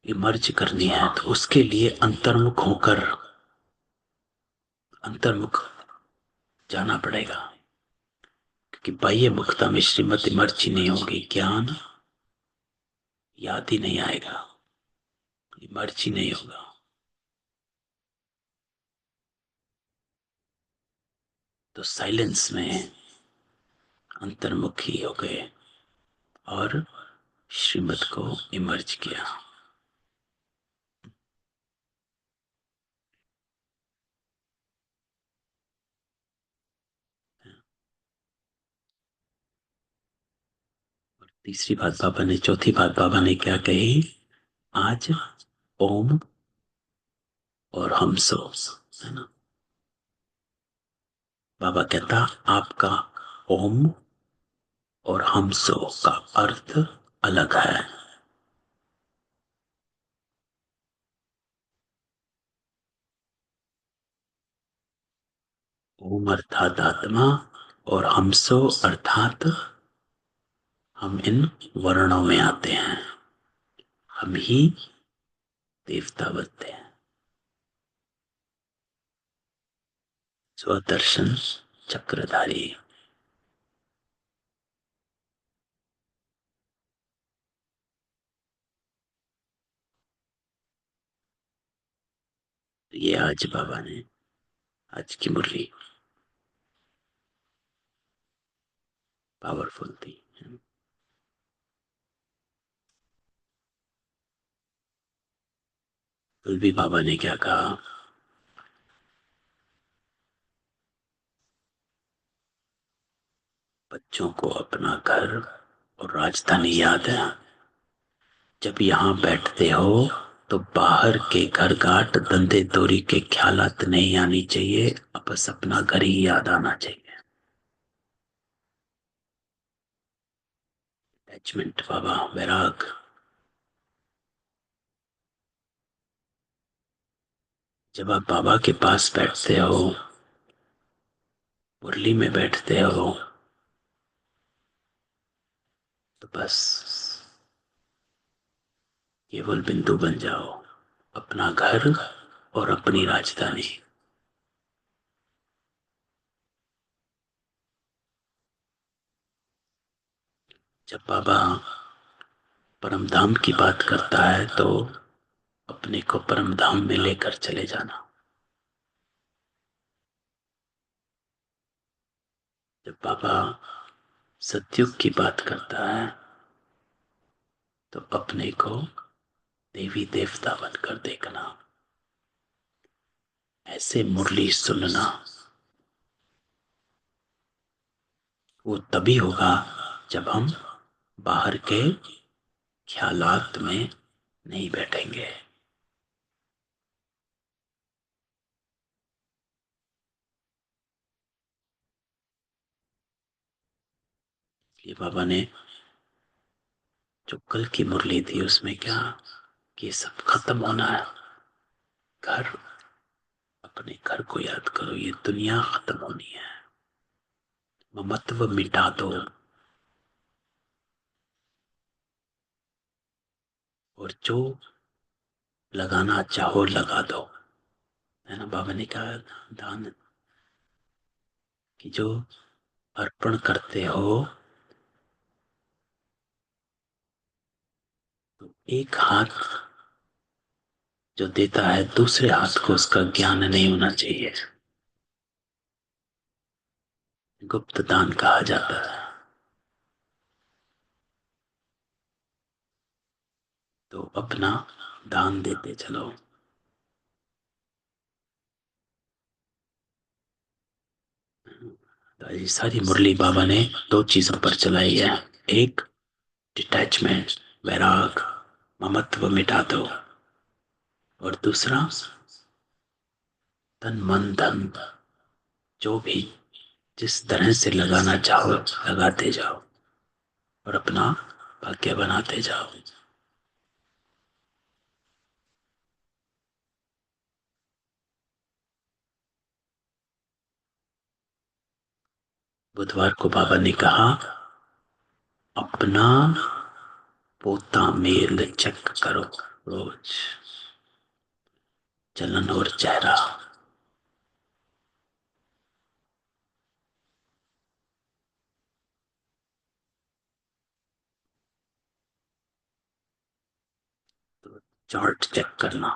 इमर्ज करनी है। तो उसके लिए अंतर्मुख जाना पड़ेगा। क्योंकि बाह्य मुक्ता में श्रीमत इमर्ज ही नहीं होगी, ज्ञान याद ही नहीं आएगा, इमर्ज ही नहीं होगा। तो साइलेंस में अंतर्मुखी हो गए और श्रीमत को इमर्ज किया। तीसरी बात बाबा ने, चौथी बात बाबा ने क्या कही आज, ओम और हम सो, है ना। बाबा कहता आपका ओम और हम सो का अर्थ अलग है। ओम अर्थात आत्मा और हमसो अर्थात हम इन वर्णों में आते हैं, हम ही देवता बनते हैं। स्वदर्शन चक्रधारी। ये आज बाबा ने, आज की मुरली पावरफुल थी। कुल भी बाबा ने क्या कहा, बच्चों को अपना घर और राजधानी याद है। जब यहाँ बैठते हो तो बाहर के घर घाट धंधे दोरी के ख्यालात नहीं आनी चाहिए, बस अपना घर ही याद आना चाहिए। अटैचमेंट बाबा, वैराग। जब आप बाबा के पास बैठते हो, मुरली में बैठते हो, तो बस केवल बिंदु बन जाओ, अपना घर और अपनी राजधानी। जब बाबा परम धाम की बात करता है तो अपने को परम धाम में लेकर चले जाना। जब बाबा सतयुग की बात करता है तो अपने को देवी देवता बनकर देखना, ऐसे मुरली सुनना, वो तभी होगा जब हम बाहर के ख्यालात में नहीं बैठेंगे। ये बाबा ने जो कल की मुरली थी उसमें क्या कि सब खत्म होना है। घर, अपने घर को याद करो, ये दुनिया खत्म होनी है, ममत्व मिटा दो और जो लगाना चाहो लगा दो। है ना, बाबा ने कहा दान कि जो अर्पण करते हो तो एक हाथ जो देता है दूसरे हाथ को उसका ज्ञान नहीं होना चाहिए, गुप्त दान कहा जाता है। तो अपना दान देते चलो। तो ये सारी मुरली बाबा ने दो चीजों पर चलाई है। एक, डिटैचमेंट, वैराग, ममत्व मिटा दो। और दूसरा, तन मन धन, जो भी जिस तरह से लगाना चाहो लगाते जाओ और अपना भाग्य बनाते जाओ। बुधवार को बाबा ने कहा अपना पोता मेल चेक करो रोज, चलन और चेहरा। तो चार्ट चेक करना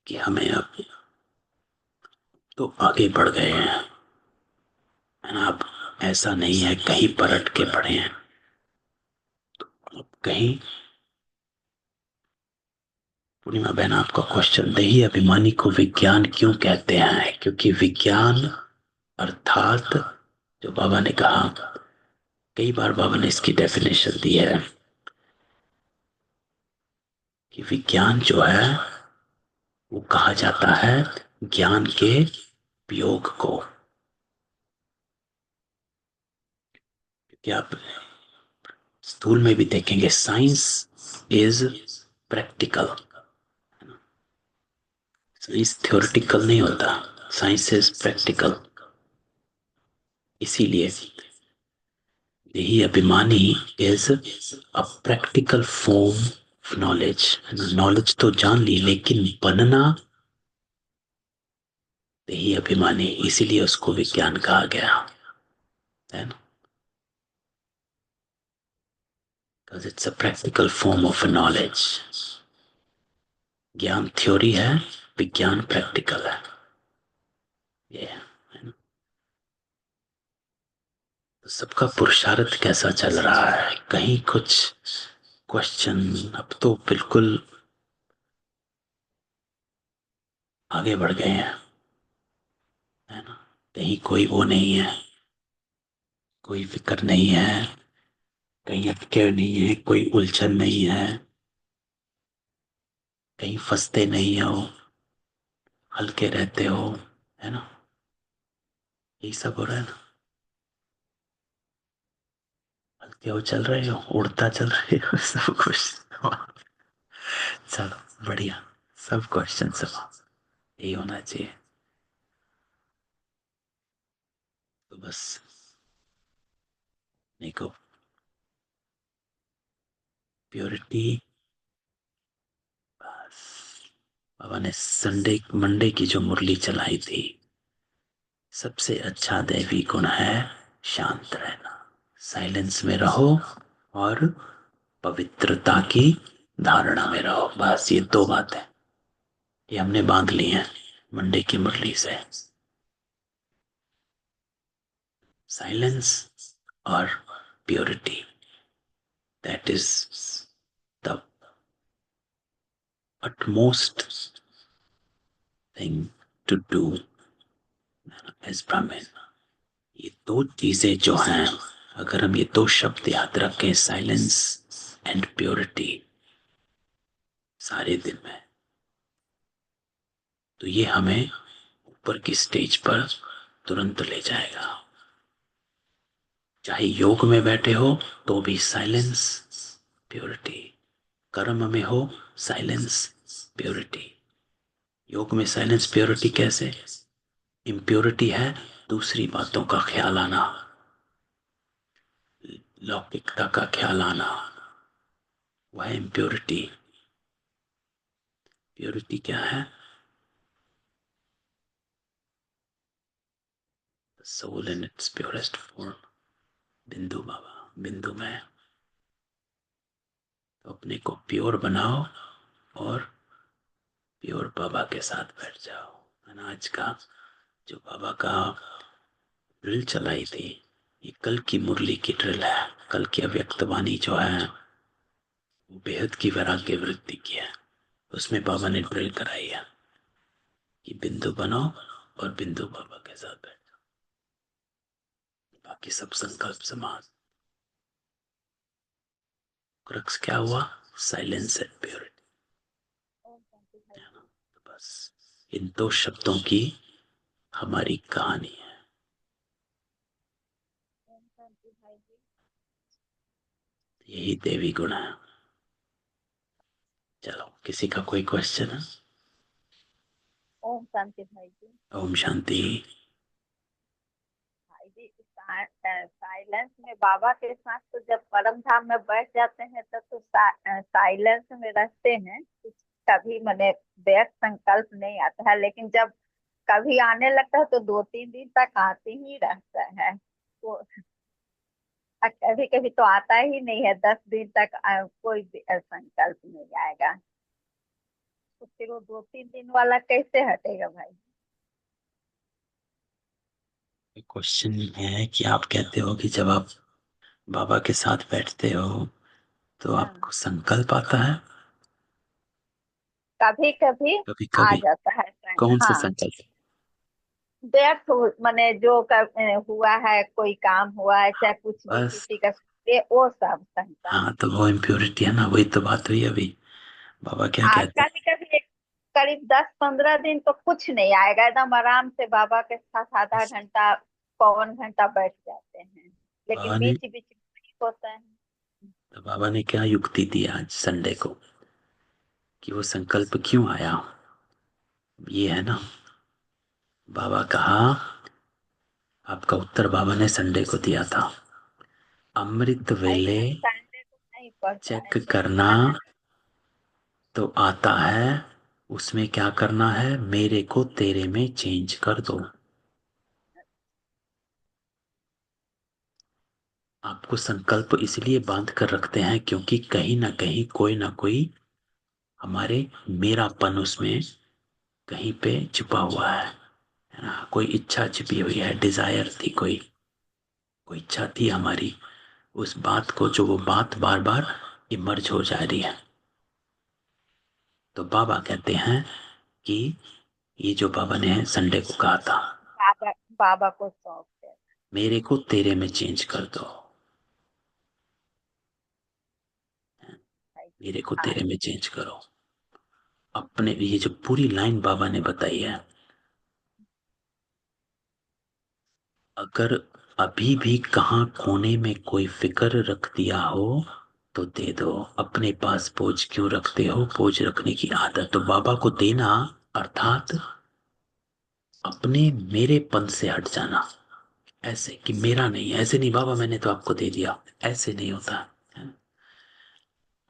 कि हमें अब तो आगे बढ़ गए हैं। है ना, अब ऐसा नहीं है कहीं पलट के पड़े हैं। अब कहीं, पूर्णिमा बहन आपका क्वेश्चन, देही अभिमानी को विज्ञान क्यों कहते हैं? क्योंकि विज्ञान अर्थात जो बाबा ने कहा, कई बार बाबा ने इसकी डेफिनेशन दी है कि विज्ञान जो है वो कहा जाता है ज्ञान के उपयोग को। क्योंकि आप स्कूल में भी देखेंगे science is practical, science theoretical नहीं होता, साइंस इज प्रैक्टिकल। इसीलिए यही अभिमानी is a practical form of knowledge. Knowledge तो जान ली लेकिन बनना यही अभिमानी, इसीलिए उसको विज्ञान कहा गया है ना, because it's a practical form of knowledge। ज्ञान थ्योरी है, विज्ञान प्रैक्टिकल है। ये है ना। तो सबका पुरुषार्थ कैसा चल रहा है? कहीं कुछ क्वेश्चन? अब तो बिल्कुल आगे बढ़ गए हैं, है ना। कहीं कोई वो नहीं है, कोई फिक्र नहीं है, कहीं अटके नहीं है, कोई उलझन नहीं है, कहीं फंसते नहीं हो, हल्के रहते हो, है ना। यही सब हो रहा है ना। हल्के हो, चल रहे हो, उड़ता चल रहे हो, सब कुछ। चलो बढ़िया, सब क्वेश्चन सब यही होना चाहिए। तो बस देखो, प्योरिटी। बस बाबा ने संडे मंडे की जो मुरली चलाई थी, सबसे अच्छा दैवी गुण है शांत रहना, साइलेंस में रहो और पवित्रता की धारणा में रहो। बस ये दो बातें ये हमने बांध ली हैं मंडे की मुरली से। साइलेंस और purity, that is the utmost thing to do as Brahmin. ये दो चीजें जो हैं, अगर हम ये दो शब्द याद रखें, साइलेंस एंड प्योरिटी, सारे दिन में, तो ये हमें ऊपर की स्टेज पर तुरंत ले जाएगा। चाहे योग में बैठे हो तो भी साइलेंस प्योरिटी, कर्म में हो साइलेंस प्योरिटी। योग में साइलेंस प्योरिटी कैसे? इम्प्योरिटी है दूसरी बातों का ख्याल आना, लौकिकता का ख्याल आना, वह इम्प्योरिटी। प्योरिटी क्या है? Soul in its purest form. Bindu Baba, बिंदु में। तो अपने को प्योर बनाओ और प्योर बाबा के साथ बैठ जाओ। है ना, आज का जो बाबा का ड्रिल चलाई थी, ये कल की मुरली की ड्रिल है। कल की अव्यक्त वाणी जो है वो बेहद की वैराग्य वृत्ति की है। उसमें बाबा ने ड्रिल कराई है कि बिंदु बनो और बिंदु बाबा के साथ बैठ जाओ, बाकी सब संकल्प समाज। क्रक्स क्या हुआ? Silence and purity. ओम शांति भाई जी। तो बस इन दो शब्दों की हमारी कहानी है। ओम शांति भाई जी। यही देवी गुण है। चलो, किसी का कोई क्वेश्चन है? ओम शांति भाई जी। ओम शांति। भाई जी, साइलेंस में बाबा के साथ तो जब परम धाम में बैठ जाते हैं तब तो साइलेंस में रहते हैं, कुछ कभी मैंने व्यक्त संकल्प नहीं आता है, लेकिन जब कभी आने लगता है तो 2-3 दिन तक आते ही रहता है। वो कभी कभी तो आता ही नहीं है, 10 दिन तक कोई भी संकल्प नहीं आएगा। तो फिर वो 2-3 दिन वाला कैसे हटेगा भाई? क्वेश्चन है कि आप कहते हो कि जब आप बाबा के साथ बैठते हो तो हाँ, आपको संकल्प आता है? कभी कभी कभी आ कभी? जाता है कौन सा हाँ, संकल्प? व्यर्थ माने जो हुआ है, कोई काम हुआ है, चाहे कुछ भी बस। किसी का, ये वो सब संकल्प। हाँ, तो वो इम्प्योरिटी है ना, वही तो बात हुई अभी। बाबा क्या आज कहते हैं? कभी कभी करीब 10-15 दिन तो कुछ नहीं आएगा, एकदम आराम से बाबा के साथ आधा घंटा पौन घंटा बैठ जाते हैं, लेकिन बाबा ने बीच बीच में नहीं होता है। तो बाबा ने क्या युक्ति दी आज संडे को कि वो संकल्प क्यों आया? ये है ना, बाबा कहा, आपका उत्तर बाबा ने संडे को दिया था। अमृत भाई वेले मैं संडे को नहीं पढ़ता है, चेक करना तो आता है, उसमें क्या करना है? मेरे को तेरे में चेंज कर दो। आपको संकल्प इसलिए बांध कर रखते हैं क्योंकि कहीं ना कोई हमारे मेरापन उसमें कहीं पे छिपा हुआ है ना, कोई इच्छा छिपी हुई है, डिजायर थी, कोई इच्छा थी हमारी, उस बात को, जो वो बात बार बार इमर्ज हो जा रही है। तो बाबा कहते हैं कि ये जो बाबा ने संडे को कहा था, बाबा बाबा को सौंपते हैं। मेरे को तेरे में चेंज कर दो, भाई मेरे को हाँ, तेरे में चेंज करो। अपने ये जो पूरी लाइन बाबा ने बताई है, अगर अभी भी कहाँ कोने में कोई फिक्र रख दिया हो तो दे दो। अपने पास बोझ क्यों रखते हो? बोझ रखने की आदत तो बाबा को देना, अर्थात अपने मेरेपन से हट जाना। ऐसे कि मेरा नहीं, ऐसे नहीं बाबा मैंने तो आपको दे दिया, ऐसे नहीं होता है।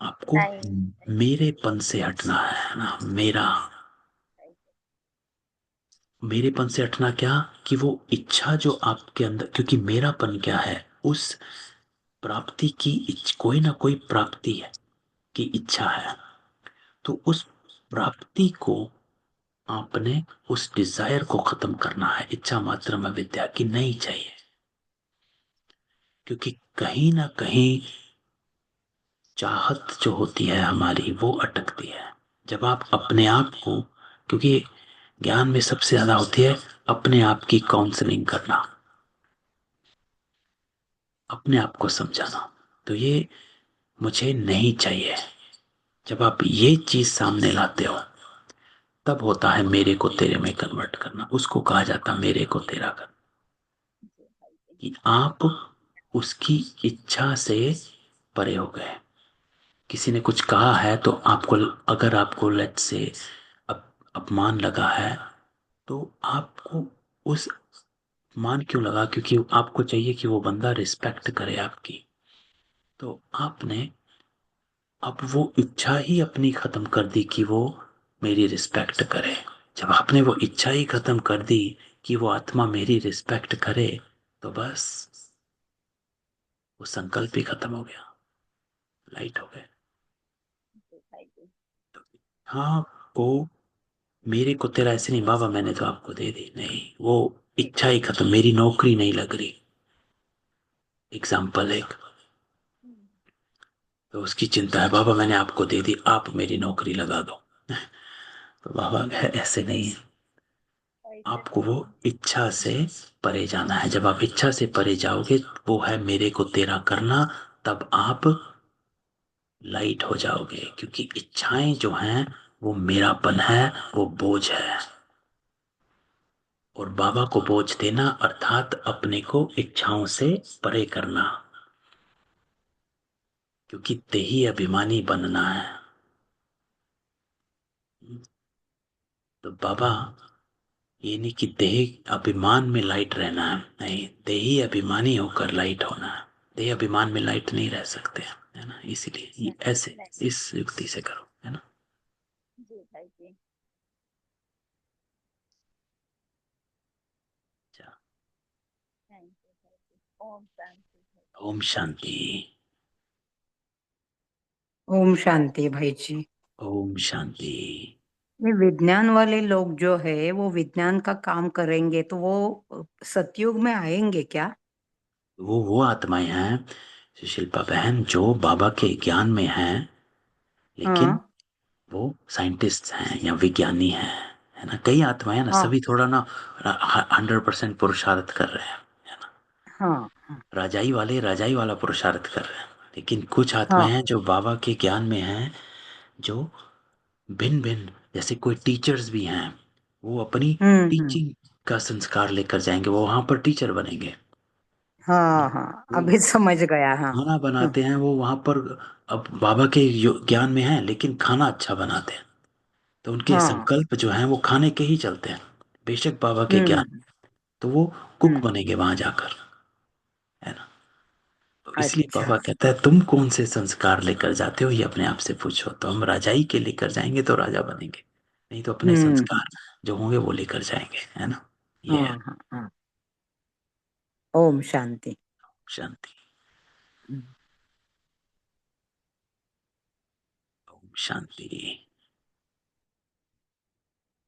आपको नहीं मेरेपन से हटना है ना, मेरा। नहीं, मेरेपन से हटना क्या? कि वो इच्छा जो आपके अंदर, क्योंकि मेरापन क्या है? उस प्राप्ति की कोई ना कोई प्राप्ति है की इच्छा है। तो उस प्राप्ति को आपने, उस डिजायर को खत्म करना है। इच्छा मात्र में विद्या की नहीं चाहिए। क्योंकि कहीं ना कहीं चाहत जो होती है हमारी वो अटकती है। जब आप अपने आप को, क्योंकि ज्ञान में सबसे ज्यादा होती है अपने आप की काउंसलिंग करना, अपने आप को समझाना। तो ये मुझे नहीं चाहिए, जब आप ये चीज सामने लाते हो तब होता है मेरे को तेरे में कन्वर्ट करना। उसको कहा जाता मेरे को तेरा करना, जी भाई जी। कि आप उसकी इच्छा से परे हो गए। किसी ने कुछ कहा है तो आपको, अगर आपको लेट से अपमान लगा है, तो आपको उस अपमान क्यों लगा? क्योंकि आपको चाहिए कि वो बंदा रिस्पेक्ट करे आपकी। तो आपने अब वो इच्छा ही अपनी खत्म कर दी कि वो मेरी रिस्पेक्ट करे। जब आपने वो इच्छा ही खत्म कर दी कि वो आत्मा मेरी रिस्पेक्ट करे, तो बस वो संकल्प ही खत्म हो गया, लाइट हो गए। जी भाई जी। हाँ, वो मेरे को तेरा ऐसे नहीं बाबा मैंने तो आपको दे दी, नहीं, वो इच्छा ही खत्म, मेरी नौकरी नहीं लग रही, एग्जाम्पल एक। हम्म, तो उसकी चिंता है बाबा मैंने आपको दे दी, आप मेरी नौकरी लगा दो। तो बाबा कहे ऐसे नहीं है, ऐसे आपको वो थोड़ी। इच्छा से परे जाना है। जब आप इच्छा से परे जाओगे, वो है मेरे को तेरा करना, तब आप लाइट हो जाओगे। क्योंकि इच्छाएं जो हैं वो मेरापन है, वो बोझ है। और बाबा को बोझ देना अर्थात अपने को इच्छाओं से परे करना, क्योंकि देही अभिमानी बनना है। तो बाबा ये नहीं कि देह अभिमान में लाइट रहना है, नहीं, देही अभिमानी होकर लाइट होना है। देह अभिमान में लाइट नहीं रह सकते, है ना? इसीलिए ऐसे नहीं। इस युक्ति से करो, है ना? जी भाई जी। अच्छा, थैंक यू भाई जी। ओम शांति भाई। ओम शांति। ओम शांति भाई जी। ओम शांति। ये विज्ञान वाले लोग जो है वो विज्ञान का काम करेंगे तो वो सतयुग में आएंगे क्या? वो आत्माएं हैं शिल्पा बहन जो बाबा के ज्ञान में हैं, लेकिन हाँ वो साइंटिस्ट हैं या विज्ञानी हैं, है ना? कई आत्माएं हैं ना, हाँ सभी थोड़ा ना 100% पुरुषार्थ कर रहे हैं, है ना? हाँ हाँ राजाई वाले राजाई वाला पुरुषार्थ कर रहे हैं, लेकिन कुछ आत्माएं हाँ। हैं जो बाबा के ज्ञान में हैं, जो भिन्न भिन्न, जैसे कोई टीचर्स भी हैं, वो अपनी हम्म। टीचिंग का संस्कार लेकर जाएंगे, वो वहां पर टीचर बनेंगे। हाँ हाँ वो अभी समझ गया। हाँ। खाना हम्म, बनाते हैं वो वहां पर, अब बाबा के ज्ञान में है लेकिन खाना अच्छा बनाते हैं, तो उनके हाँ। संकल्प जो हैं वो खाने के ही चलते हैं, बेशक बाबा के ज्ञान। हम्म तो वो कुक हम्म। बनेंगे वहां जाकर, है ना? तो इसलिए अच्छा। बाबा कहता है तुम कौन से संस्कार लेकर जाते हो, ये अपने आप से पूछो। तो हम राजाई के लेकर जाएंगे तो राजा बनेंगे, नहीं तो अपने हम्म। संस्कार जो होंगे वो लेकर जाएंगे, है ना? ये है हाँ हाँ हाँ। ओम शांति। शांति। हम्म। ओम शांति।